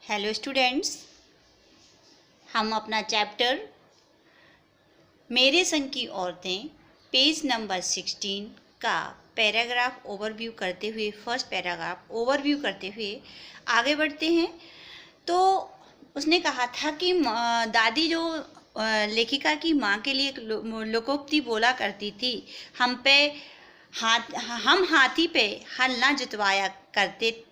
Hello students, हम अपना chapter मेरे संग की औरतें पेज नंबर 16 का पैराग्राफ ओवरव्यू करते हुए फर्स्ट पैराग्राफ ओवरव्यू करते हुए आगे बढ़ते हैं। तो उसने कहा था कि दादी जो लेखिका की माँ के लिए एक लोकोक्ति बोला करती थी, हम हाथी पे हल ना जुतवाया करते,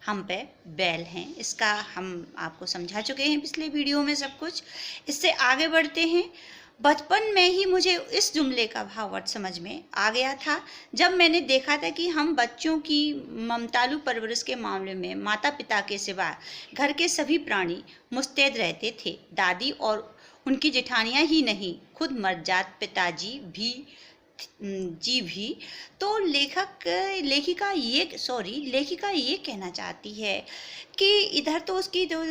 हम पे बैल हैं। इसका हम आपको समझा चुके हैं पिछले वीडियो में सब कुछ। इससे आगे बढ़ते हैं। बचपन में ही मुझे इस जुमले का भावार्थ समझ में आ गया था जब मैंने देखा था कि हम बच्चों की ममतालू परवरिश के मामले में माता पिता के सिवा घर के सभी प्राणी मुस्तैद रहते थे। दादी और उनकी जेठानियाँ ही नहीं, खुद मर्जात पिताजी भी तो लेखिका ये कहना चाहती है कि इधर तो उसकी जो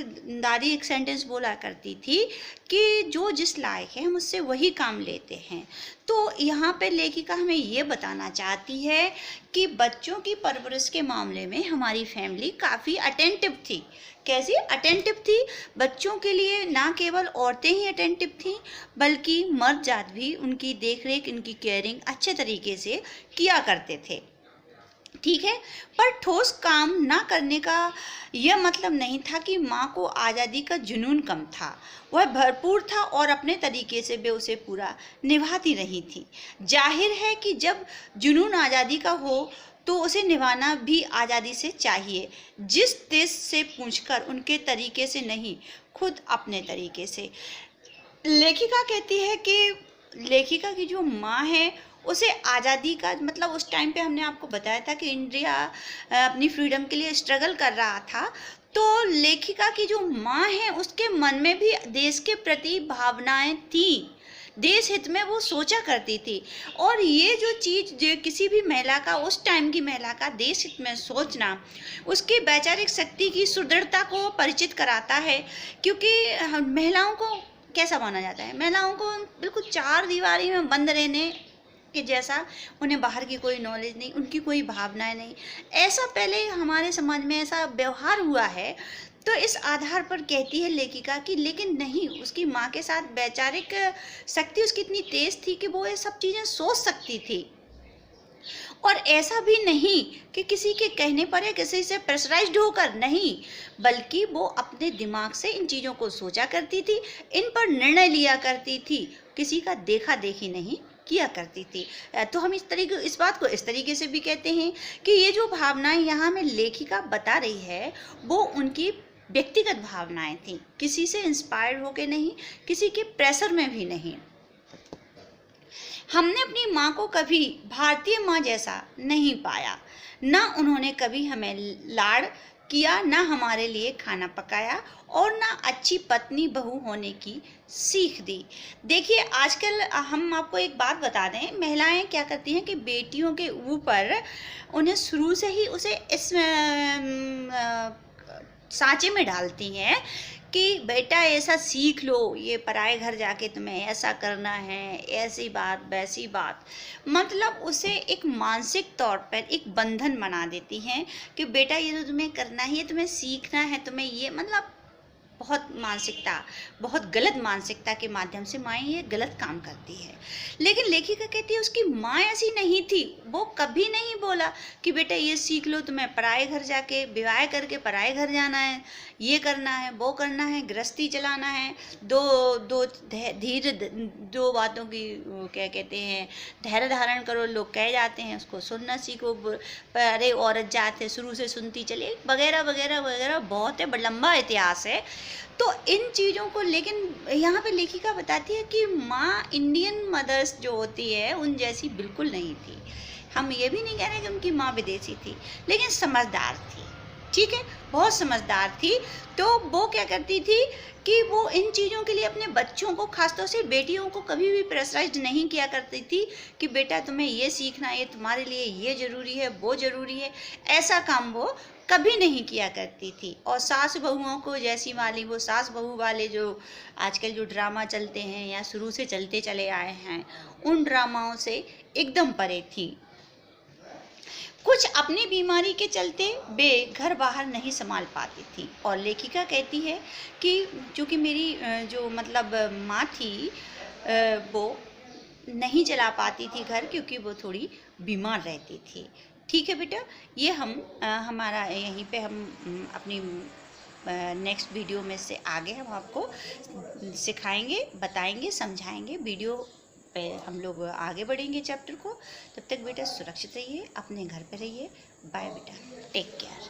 दादी एक सेंटेंस बोला करती थी कि जो जिस लायक है हम उससे वही काम लेते हैं। तो यहाँ पे लेखिका हमें ये बताना चाहती है कि बच्चों की परवरिश के मामले में हमारी फैमिली काफ़ी अटेंटिव थी। कैसी अटेंटिव थी? बच्चों के लिए ना केवल औरतें ही अटेंटिव थीं बल्कि मर्द जात भी उनकी देखरेख, उनकी केयरिंग अच्छे तरीके से किया करते थे। ठीक है, पर ठोस काम ना करने का यह मतलब नहीं था कि माँ को आज़ादी का जुनून कम था। वह भरपूर था और अपने तरीके से वे उसे पूरा निभाती रही थी। जाहिर है कि जब जुनून आज़ादी का हो तो उसे निभाना भी आज़ादी से चाहिए, जिस देश से पूछकर, उनके तरीके से नहीं, खुद अपने तरीके से। लेखिका कहती है कि लेखिका की जो माँ है उसे आज़ादी का मतलब, उस टाइम पे हमने आपको बताया था कि इंडिया अपनी फ्रीडम के लिए स्ट्रगल कर रहा था, तो लेखिका की जो माँ है उसके मन में भी देश के प्रति भावनाएं थी, देश हित में वो सोचा करती थी। और ये जो चीज़ जो किसी भी महिला का, उस टाइम की महिला का देश हित में सोचना, उसकी वैचारिक शक्ति की सुदृढ़ता को परिचित कराता है। क्योंकि महिलाओं को कैसा माना जाता है? महिलाओं को बिल्कुल चार दीवारी में बंद रहने के जैसा, उन्हें बाहर की कोई नॉलेज नहीं, उनकी कोई भावनाएं नहीं, ऐसा पहले हमारे समाज में ऐसा व्यवहार हुआ है। तो इस आधार पर कहती है लेखिका कि लेकिन नहीं, उसकी माँ के साथ वैचारिक शक्ति उसकी इतनी तेज थी कि वो ये सब चीज़ें सोच सकती थी। और ऐसा भी नहीं कि किसी के कहने पर या किसी से प्रेशराइज्ड होकर, नहीं, बल्कि वो अपने दिमाग से इन चीज़ों को सोचा करती थी, इन पर निर्णय लिया करती थी, किसी का देखा देखी नहीं किया करती थी। तो हम इस बात को इस तरीके से भी कहते हैं कि ये जो भावनाएं यहाँ में लेखिका बता रही है वो उनकी व्यक्तिगत भावनाएं थी, किसी से इंस्पायर्ड होकर नहीं, किसी के प्रेशर में भी नहीं। हमने अपनी माँ को कभी भारतीय माँ जैसा नहीं पाया, ना उन्होंने कभी हमें लाड़ किया, ना हमारे लिए खाना पकाया और ना अच्छी पत्नी बहू होने की सीख दी। देखिए, आजकल हम आपको एक बात बता दें, महिलाएं क्या करती हैं कि बेटियों के ऊपर उन्हें शुरू से ही उसे इस सांचे में डालती हैं कि बेटा ऐसा सीख लो, ये पराए घर जाके तुम्हें ऐसा करना है, ऐसी बात वैसी बात, मतलब उसे एक मानसिक तौर पर एक बंधन बना देती हैं कि बेटा ये तो तुम्हें करना ही है, तुम्हें सीखना है, तुम्हें ये, मतलब बहुत गलत मानसिकता के माध्यम से माँ ये गलत काम करती है। लेकिन लेखिका कहती है उसकी माँ ऐसी नहीं थी। वो कभी नहीं बोला कि बेटा ये सीख लो, तुम्हें पराए घर जाके विवाह करके पराए घर जाना है, ये करना है, वो करना है, गृहस्थी चलाना है, दो बातों की क्या कहते हैं, धैर्य धारण करो, लोग कह जाते हैं, उसको सुनना सीखो, अरे औरत जात है शुरू से सुनती चले, वगैरह वगैरह वगैरह, बहुत है, लंबा इतिहास है। तो इन चीज़ों को, लेकिन यहाँ पे लेखिका बताती है कि माँ इंडियन मदर्स जो होती है उन जैसी बिल्कुल नहीं थी। हम ये भी नहीं कह रहे कि उनकी माँ विदेशी थी, लेकिन समझदार थी। ठीक है, बहुत समझदार थी। तो वो क्या करती थी कि वो इन चीज़ों के लिए अपने बच्चों को, खासतौर से बेटियों को, कभी भी प्रेशराइज नहीं किया करती थी कि बेटा तुम्हें ये सीखना है, तुम्हारे लिए ये ज़रूरी है, वो ज़रूरी है, ऐसा काम वो कभी नहीं किया करती थी। और सास बहुओं को जैसी वाली, वो सास बहू वाले जो आजकल जो ड्रामा चलते हैं या शुरू से चलते चले आए हैं, उन ड्रामाओं से एकदम परे थी। कुछ अपनी बीमारी के चलते वे घर बाहर नहीं संभाल पाती थी। और लेखिका कहती है कि चूँकि मेरी जो मतलब माँ थी, वो नहीं चला पाती थी घर, क्योंकि वो थोड़ी बीमार रहती थी। ठीक है बेटा, ये हमारा यहीं पे हम अपनी नेक्स्ट वीडियो में से आगे हम आपको सिखाएंगे, बताएंगे, समझाएंगे। वीडियो पे हम लोग आगे बढ़ेंगे चैप्टर को। तब तक बेटा सुरक्षित रहिए, अपने घर पे रहिए। बाय बेटा, टेक केयर।